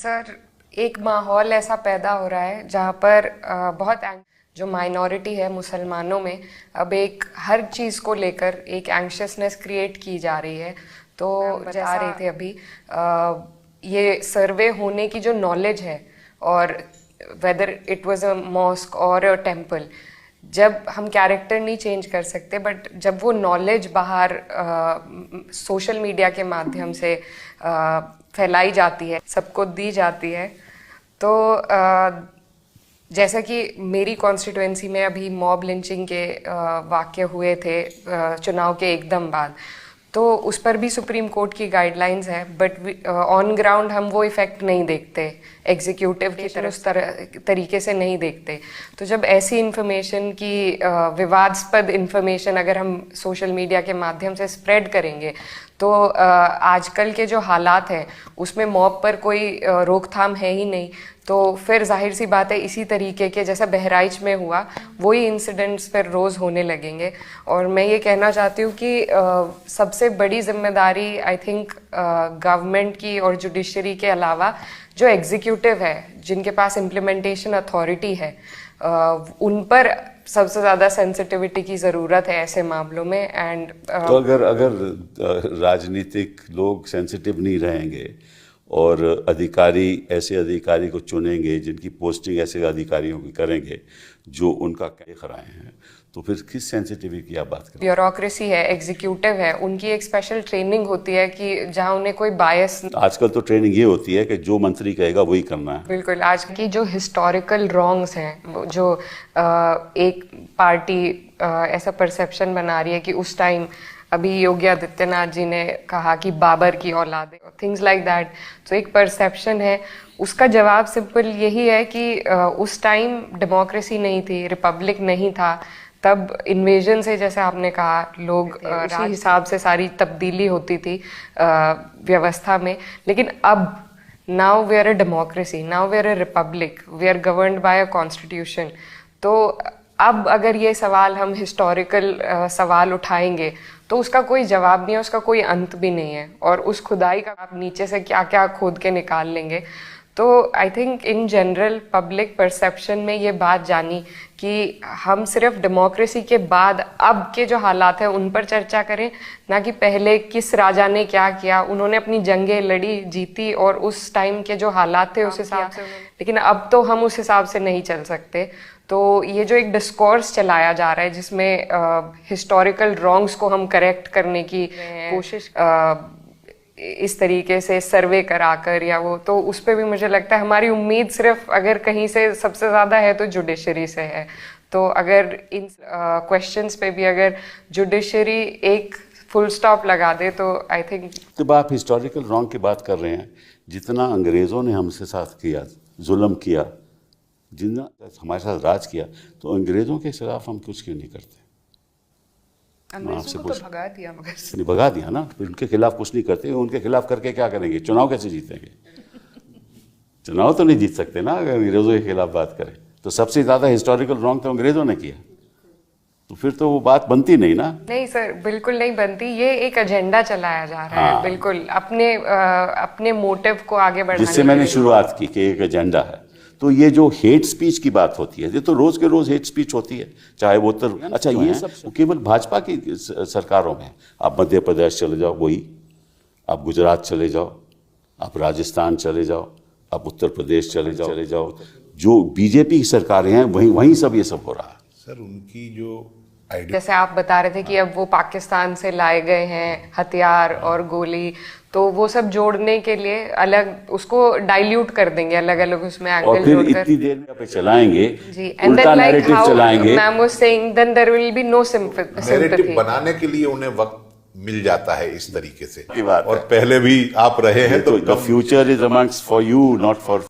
Sir, एक माहौल ऐसा पैदा हो रहा है जहाँ पर बहुत जो माइनॉरिटी है मुसलमानों में अब एक हर चीज़ को लेकर एक एंग्शियसनेस क्रिएट की जा रही है। तो बता रहे थे अभी ये सर्वे होने की जो नॉलेज है और whether it was a mosque और अ टेम्पल, जब हम कैरेक्टर नहीं चेंज कर सकते बट जब वो नॉलेज बाहर सोशल मीडिया के माध्यम से फैलाई जाती है, सबको दी जाती है, तो जैसा कि मेरी कॉन्स्टिट्यूएंसी में अभी मॉब लिंचिंग के वाक़ये हुए थे चुनाव के एकदम बाद, तो उस पर भी सुप्रीम कोर्ट की गाइडलाइंस है बट ऑन ग्राउंड हम वो इफ़ेक्ट नहीं देखते, एग्जीक्यूटिव की तरह उस तरीके से नहीं देखते। तो जब ऐसी इन्फॉर्मेशन की विवादास्पद इन्फॉर्मेशन अगर हम सोशल मीडिया के माध्यम से स्प्रेड करेंगे तो आजकल के जो हालात हैं उसमें मॉब पर कोई रोकथाम है ही नहीं, तो फिर जाहिर सी बात है इसी तरीके के जैसा बहराइच में हुआ वही इंसिडेंट्स फिर रोज़ होने लगेंगे। और मैं ये कहना चाहती हूँ कि सबसे बड़ी जिम्मेदारी आई थिंक गवर्नमेंट की और जुडिशरी के अलावा जो एग्जीक्यूटिव है, जिनके पास इम्प्लीमेंटेशन अथॉरिटी है, उन पर सबसे ज़्यादा सेंसिटिविटी की ज़रूरत है ऐसे मामलों में। एंड तो अगर राजनीतिक लोग सेंसिटिव नहीं रहेंगे और अधिकारी ऐसे अधिकारी को चुनेंगे जिनकी पोस्टिंग ऐसे अधिकारियों की करेंगे जो उनका देख रहे हैं, तो फिर किस सेंसिटिविटी की आप बात करें? ब्यूरोक्रेसी है, एग्जीक्यूटिव है, उनकी एक स्पेशल ट्रेनिंग होती है कि जहां उन्हें कोई बायस। आजकल तो ट्रेनिंग ये होती है कि जो मंत्री कहेगा वही करना है। बिल्कुल, आज की जो हिस्टोरिकल रॉन्ग्स हैं, जो एक पार्टी ऐसा परसेप्शन बना रही है कि उस टाइम अभी योगी आदित्यनाथ जी ने कहा कि बाबर की औलाद, थिंग्स लाइक दैट, तो एक परसेप्शन है। उसका जवाब सिंपल यही है कि उस टाइम डेमोक्रेसी नहीं थी, रिपब्लिक नहीं था, तब इन्वेजन से, जैसे आपने कहा, लोग उसी हिसाब से सारी तब्दीली होती थी व्यवस्था में। लेकिन अब now we are a democracy, now we are a republic, we are governed by a constitution. तो अब अगर ये सवाल हम हिस्टोरिकल सवाल उठाएंगे तो उसका कोई जवाब नहीं है, उसका कोई अंत भी नहीं है, और उस खुदाई का आप नीचे से क्या क्या खोद के निकाल लेंगे। तो I think in general public perception में ये बात जानी कि हम सिर्फ डेमोक्रेसी के बाद अब के जो हालात हैं उन पर चर्चा करें, ना कि पहले किस राजा ने क्या किया। उन्होंने अपनी जंगें लड़ी, जीती, और उस टाइम के जो हालात थे उस हिसाब से, लेकिन अब तो हम उस हिसाब से नहीं चल सकते। तो ये जो एक डिस्कोर्स चलाया जा रहा है जिसमें हिस्टोरिकल रॉन्ग्स को हम करेक्ट करने की कोशिश इस तरीके से सर्वे कराकर या वो, तो उस पर भी मुझे लगता है हमारी उम्मीद सिर्फ अगर कहीं से सबसे ज़्यादा है तो जुडिशरी से है। तो अगर इन क्वेश्चंस पे भी अगर जुडिशरी एक फुल स्टॉप लगा दे तो आई थिंक। जब आप हिस्टोरिकल रॉन्ग की बात कर रहे हैं, जितना अंग्रेज़ों ने हमसे साथ किया, जुल्म किया, जितना हमारे साथ राज किया, तो अंग्रेज़ों के खिलाफ हम कुछ क्यों नहीं करते? अंग्रेजों को तो भगा दिया, मगर नहीं भगा दिया ना, उनके खिलाफ कुछ नहीं करते। उनके खिलाफ करके क्या करेंगे? चुनाव कैसे जीतेंगे? चुनाव तो नहीं जीत सकते ना अगर अंग्रेजों के खिलाफ बात करें। तो सबसे ज़्यादा हिस्टोरिकल रॉन्ग तो अंग्रेजों ने किया, तो फिर तो वो बात बनती नहीं ना। नहीं सर, बिल्कुल नहीं बनती। ये एक एजेंडा चलाया जा रहा है, बिल्कुल अपने मोटिव को आगे बढ़ाने, जिससे मैंने शुरुआत की कि एक एजेंडा है। तो ये जो हेट स्पीच की बात होती है, ये तो रोज के रोज हेट स्पीच होती है, चाहे वो उत्तर। अच्छा, ये सब केवल भाजपा की सरकारों में। आप मध्य प्रदेश चले जाओ वही, आप गुजरात चले जाओ, आप राजस्थान चले जाओ, आप उत्तर प्रदेश चले जाओ, जो बीजेपी की सरकारें हैं वहीं सब ये सब हो रहा है। सर, उनकी जो जैसे आप बता रहे थे कि अब वो पाकिस्तान से लाए गए हैं हथियार और गोली, तो वो सब जोड़ने के लिए अलग उसको डाइल्यूट कर देंगे, अलग अलग उसमें एंगल और फिर जोड़कर इतनी देर में पे चलाएंगे जी, एंड उल्टा देन लाइक नैरेटिव हाउ चलाएंगे। Ma'am was saying then there will be no narrative sympathy बनाने के लिए उन्हें वक्त मिल जाता है इस तरीके से। की बात और है। पहले भी आप रहे हैं, तो the future is amongst for you, not for